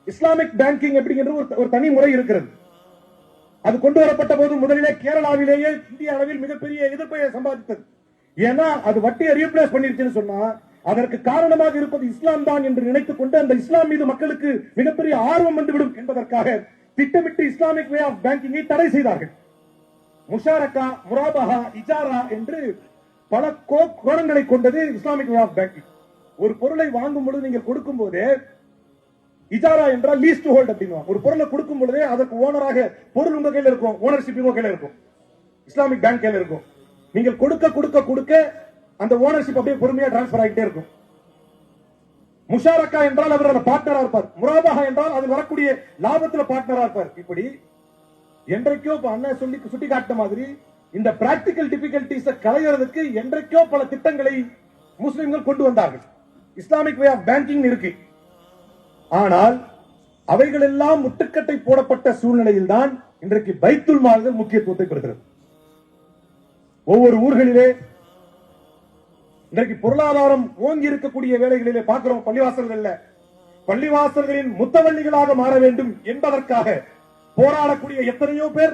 Islamic banking அப்படிங்கிற ஒரு தனி முறை இருக்கிறது. அது கொண்டு வரப்பட்ட போது முதலிலே கேரளாவிலேயே இந்திய அளவில் மிகப்பெரிய எதிர்ப்பை சம்பாதித்தது. ஏன்னா அது வட்டியை ரீப்ளேஸ் பண்ணிருச்சுன்னு சொன்னா அதற்கு காரணமாக இருப்பது இஸ்லாம் தான் என்று நினைத்துக் கொண்டு அந்த இஸ்லாம் மீது மக்களுக்கு மிகப்பெரிய ஆர்வம் வந்துவிடும் என்பதற்காக திட்டமிட்டு இஸ்லாமிக் வே ஆஃப் பேங்கிங்கை தடை செய்தார்கள். முஷாரக்கா, முராபஹா, இஜாரா என்று பல கோணங்களை கொண்டது இஸ்லாமிக் வே ஆஃப் பேங்கிங். ஒரு பொருளை வாங்கும் பொழுது நீங்கள் கொடுக்கும் போதே இஜாரா என்றால் லீஸ் டு ஹோல்ட் அப்படின்னா ஒரு பொருளை கொடுக்கும் பொழுதே அதற்கு ஓனராக பொருள் உங்க கையில இருக்கும், ஓனர்ஷிப் உங்க கையில இருக்கும், இஸ்லாமிக் பேங்க் கையில இருக்கும். நீங்கள் கொடுக்க கொடுக்க கொடுக்க அந்த ஓனர்ஷிப் அப்படியே பொறுமையா டிரான்ஸ்பர் ஆகிட்டே இருக்கும். முஷாரக்கா என்றால் அவர் பார்ட்னரா இருப்பார், முராபஹா என்றால் அதில் வரக்கூடிய லாபத்துல பார்ட்னரா இருப்பார். இப்படி என்றைக்கோ அண்ணன் சொல்லி சுட்டி காட்ட மாதிரி இந்த பிராக்டிகல் டிபிகல்டிஸ் களையறதுக்கு என்றைக்கோ பல திட்டங்களை முஸ்லிம்கள் கொண்டு வந்தார்கள். இஸ்லாமிக் வே ஆஃப் பேங்கிங் இருக்கு. ஆனால் அவைகள் எல்லாம் முட்டுக்கட்டை போடப்பட்ட சூழ்நிலையில் தான் இன்றைக்கு பைத்துல் மால்கள் முக்கியத்துவத்தை பெறுகிறது. ஒவ்வொரு ஊர்களிலே இன்றைக்கு பொருளாதாரம் ஓங்கி இருக்கக்கூடிய வேலைகளிலே பார்க்கிறோம். பள்ளிவாசல்களின் முத்தவள்ளிகளாக மாற வேண்டும் என்பதற்காக போராடக்கூடிய எத்தனையோ பேர்,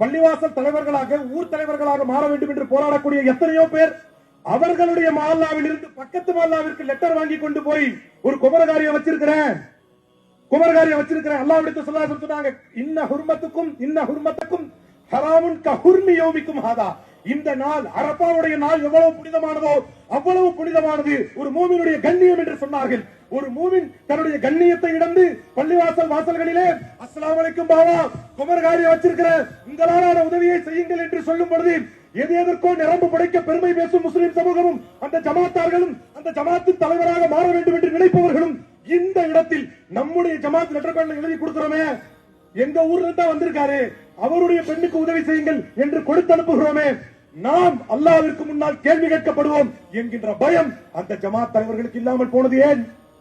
பள்ளிவாசல் தலைவர்களாக ஊர் தலைவர்களாக மாற வேண்டும் என்று போராடக்கூடிய எத்தனையோ பேர் அவர்களுடைய மஹல்லாவில் இருந்து பக்கத்து மஹல்லாவிற்கு லெட்டர் வாங்கி கொண்டு போய் ஒரு குமரகாரியம் வச்சிருக்கிறேன் அல்லாஹ்விடத்தில் ஸல்லல்லாஹு சொன்னாங்க, இன்ன ஹுர்மத்துக்கும் ஹராமுன் கஹுர்மி யௌமிக்கும் ஹாதா. இந்த நாள் அரபாவுடைய நாள் எவ்வளவு புனிதமானதோ அவ்வளவு புனிதமானது ஒரு மூமினுடைய கண்ணியம் என்று சொன்னார்கள். ஒரு மூமின் தன்னுடைய கண்ணியத்தை இழந்து பள்ளிவாசல் வாசல்களிலே அஸ்ஸலாமு அலைக்கும் பாவா குமரகாரியம் வச்சிருக்கிறேன், உங்களாலான உதவியை செய்யுங்கள் என்று சொல்லும் பொழுது எதற்கோ நிரம்பு படைக்க பெருமை பேசும் முஸ்லிம் சமூகமும் அந்த ஜமாத்தார்களும் அந்த ஜமாத்தின் தலைவராக மாற வேண்டும் என்று நினைப்பவர்களும் இந்த இடத்தில் நம்முடைய ஜமாத் லெட்டர் பேட்ல எழுதி கொடுக்கிறோமே, எங்க ஊர்ல தான் வந்திருக்காரு, அவருடைய பெண்ணுக்கு உதவி செய்யுங்கள் என்று கொடுத்து அனுப்புகிறோமே, நாம் அல்லாஹ்விற்கு முன்னால் கேள்வி கேட்கப்படுவோம் என்கின்ற பயம் அந்த ஜமாத் தலைவர்களுக்கு இல்லாமல் போனது ஏன்?